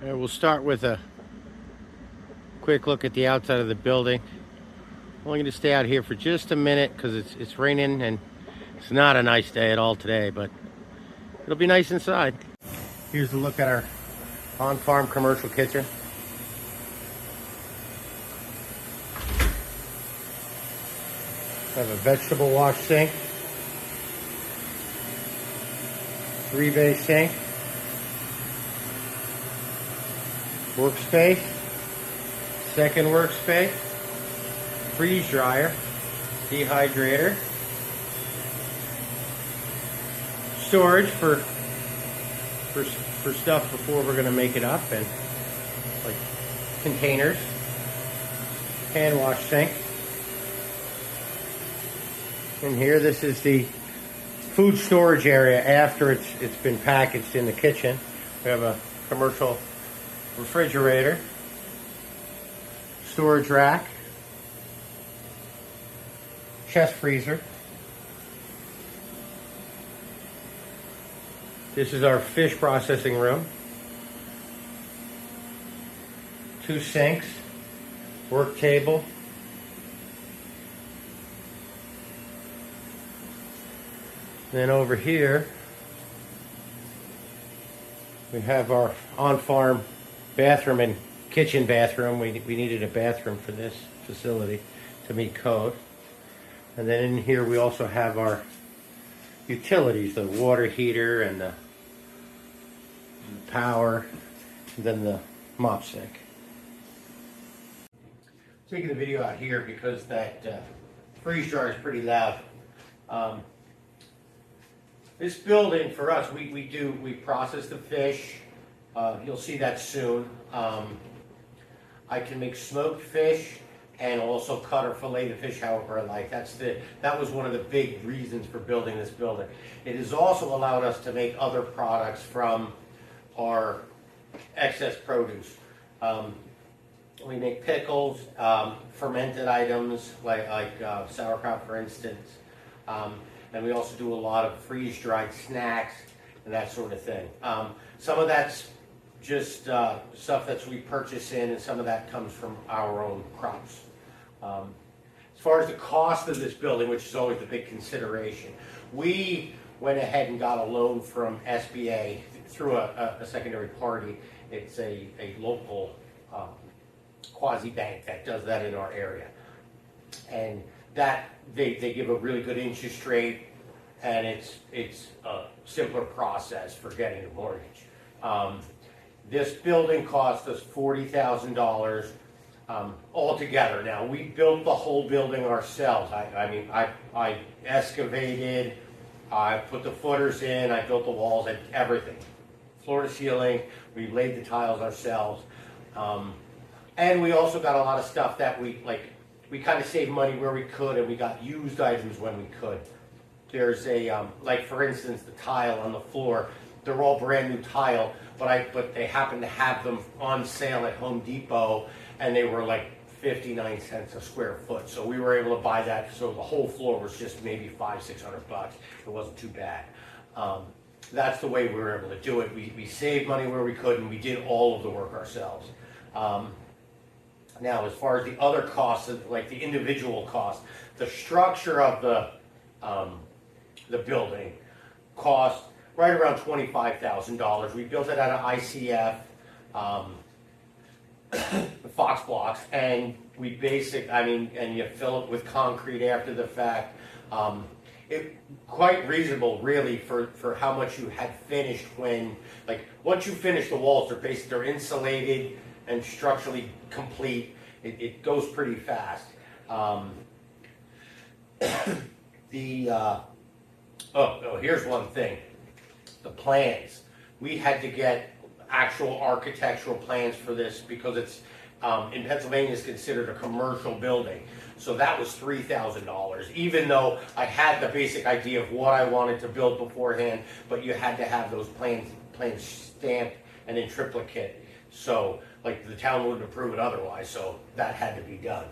We'll start with a quick look at the outside of the building. I'm only going to stay out here for just a minute because it's raining and it's not a nice day at all today, but it'll be nice inside. Here's a look at our on-farm commercial kitchen. We have a vegetable wash sink, 3-bay sink, workspace, second workspace, freeze dryer, dehydrator, storage for stuff before we're going to make it up, and like containers, hand wash sink. And here, this is the food storage area after it's been packaged in the kitchen. We have a commercial refrigerator, storage rack, chest freezer. This is our fish processing room. 2 sinks, work table. Then over here, we have our on-farm bathroom and kitchen bathroom. We needed a bathroom for this facility to meet code. And then in here we also have our utilities, the water heater and the power, and then the mop sink. Taking the video out here because that freeze dryer is pretty loud. This building for us, we process the fish. You'll see that soon. I can make smoked fish and also cut or fillet the fish however I like. That was one of the big reasons for building this building. It has also allowed us to make other products from our excess produce. We make pickles, fermented items like sauerkraut, for instance. And we also do a lot of freeze-dried snacks and that sort of thing. Some of that's just stuff that we purchase in, and some of that comes from our own crops. As far as the cost of this building, which is always the big consideration, we went ahead and got a loan from SBA through a secondary party. It's a local quasi-bank that does that in our area. And that they give a really good interest rate, and it's a simpler process for getting a mortgage. This building cost us $40,000 altogether. Now, we built the whole building ourselves. I excavated, I put the footers in, I built the walls, and everything, floor to ceiling. We laid the tiles ourselves, and we also got a lot of stuff that we kind of saved money where we could, and we got used items when we could. There's like for instance, the tile on the floor. They're all brand new tile, but they happen to have them on sale at Home Depot, and they were like 59 cents a square foot. So we were able to buy that. So the whole floor was just maybe $500-600 bucks. It wasn't too bad. That's the way we were able to do it. We saved money where we could, and we did all of the work ourselves. Now, as far as the other costs, like the individual costs, the structure of the building cost right around $25,000. We built it out of ICF, Fox blocks, and and you fill it with concrete after the fact. Quite reasonable, really, for how much you had finished when, once you finish the walls, they're insulated and structurally complete. It goes pretty fast. Here's one thing. The plans. We had to get actual architectural plans for this because it's in Pennsylvania is considered a commercial building. So that was $3,000, even though I had the basic idea of what I wanted to build beforehand, but you had to have those plans stamped and in triplicate. So the town wouldn't approve it otherwise, so that had to be done.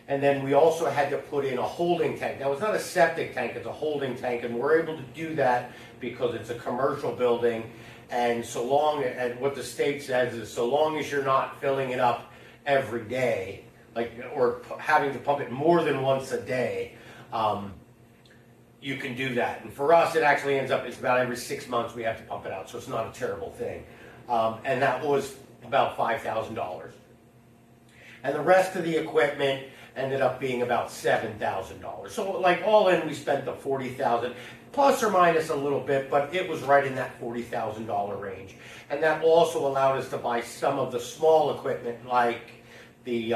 And then we also had to put in a holding tank. Now, it's not a septic tank, it's a holding tank, and we're able to do that because it's a commercial building, And and what the state says is, so long as you're not filling it up every day, or having to pump it more than once a day, you can do that. And for us, it actually ends up, it's about every 6 months we have to pump it out, so it's not a terrible thing. And that was about $5,000. And the rest of the equipment ended up being about $7,000. So all in, we spent the $40,000, plus or minus a little bit, but it was right in that $40,000 range. And that also allowed us to buy some of the small equipment, like the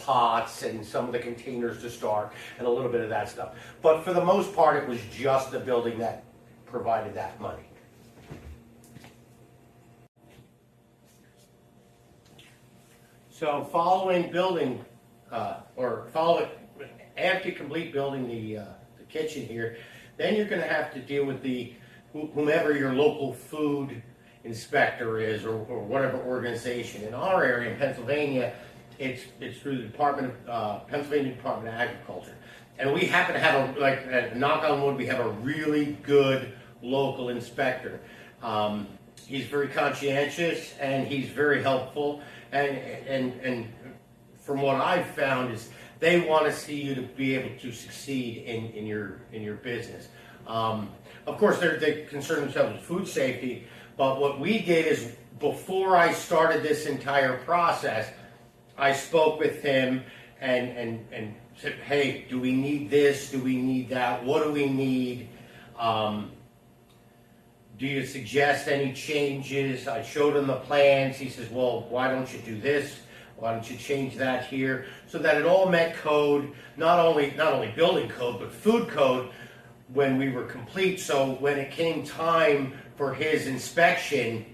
pots and some of the containers to start, and a little bit of that stuff. But for the most part, it was just the building that provided that money. So following building, after you complete building the kitchen here, then you're going to have to deal with whomever your local food inspector is, or whatever organization. In our area, in Pennsylvania, it's through the Pennsylvania Department of Agriculture. And we happen to have knock on wood, we have a really good local inspector. He's very conscientious and he's very helpful. And from what I've found is they want to see you to be able to succeed in your business. Of course, they concern themselves with food safety, but what we did is, before I started this entire process, I spoke with him and said, hey, do we need this? Do we need that? What do we need? Do you suggest any changes? I showed him the plans. He says, well, why don't you do this? Why don't you change that here? So that it all met code, not only building code, but food code when we were complete. So when it came time for his inspection,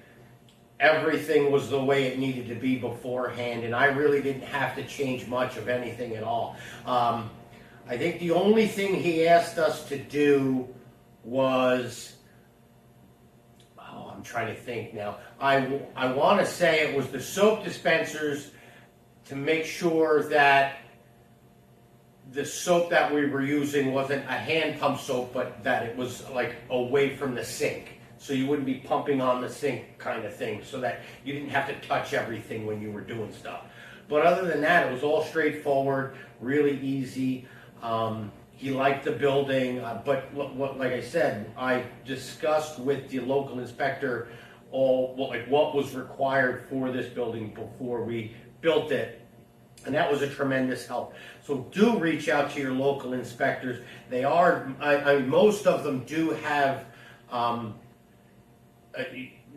everything was the way it needed to be beforehand, and I really didn't have to change much of anything at all. I think the only thing he asked us to do was, I'm trying to think now. I want to say it was the soap dispensers, to make sure that the soap that we were using wasn't a hand pump soap, but that it was away from the sink. So you wouldn't be pumping on the sink kind of thing, so that you didn't have to touch everything when you were doing stuff. But other than that, it was all straightforward, really easy. He liked the building, but like I said, I discussed with the local inspector what was required for this building before we built it, and that was a tremendous help. So do reach out to your local inspectors. They are, most of them do have, well,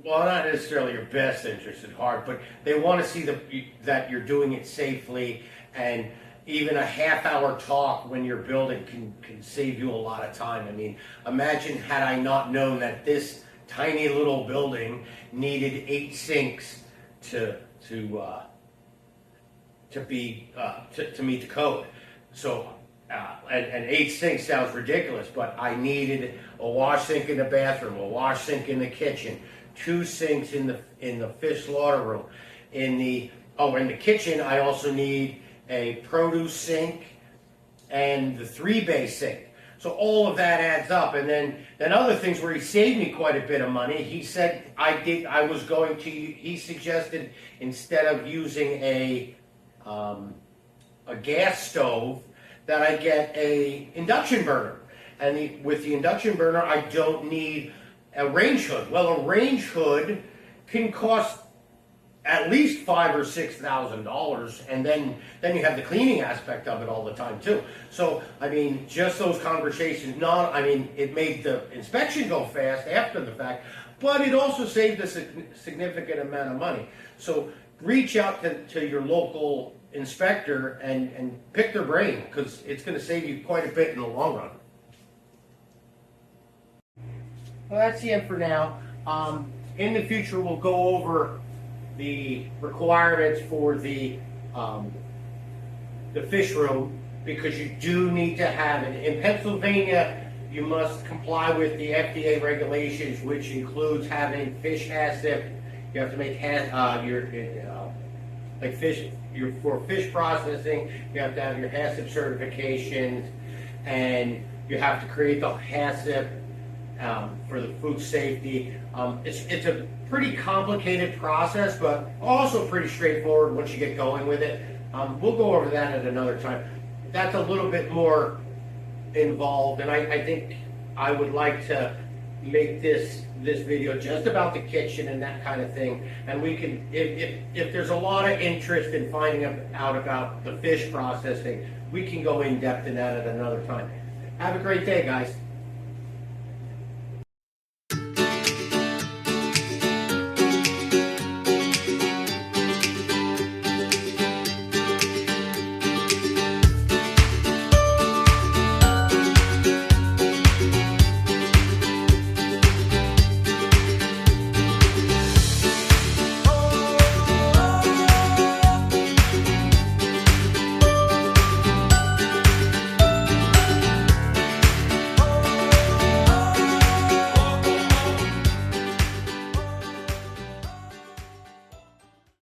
not necessarily your best interest at heart, but they want to see that you're doing it safely, and even a half-hour talk when you're building can save you a lot of time. I mean, imagine had I not known that this tiny little building needed 8 sinks to meet the code. So, and 8 sinks sounds ridiculous, but I needed a wash sink in the bathroom, a wash sink in the kitchen, 2 sinks in the fish slaughter room. In the kitchen, I also need a produce sink and the 3-bay sink. So all of that adds up. And then other things where he saved me quite a bit of money, he said he suggested, instead of using a gas stove, that I get a induction burner. And with the induction burner, I don't need a range hood. Well, a range hood can cost at least $5,000 or $6,000, and then you have the cleaning aspect of it all the time too. So I mean, just those conversations. It made the inspection go fast after the fact, but it also saved a significant amount of money. So reach out to your local inspector and pick their brain, because it's going to save you quite a bit in the long run. Well, that's the end for now. In the future, we'll go over the requirements for the fish room, because you do need to have it. In Pennsylvania, you must comply with the FDA regulations, which includes having fish HACCP. You have to make for fish processing, you have to have your HACCP certifications, and you have to create the HACCP for the food safety. It's a pretty complicated process, but also pretty straightforward once you get going with it. We'll go over that at another time. That's a little bit more involved, and I think I would like to make this video just about the kitchen and that kind of thing. And we can, if there's a lot of interest in finding out about the fish processing, we can go in depth in that at another time. Have a great day, guys.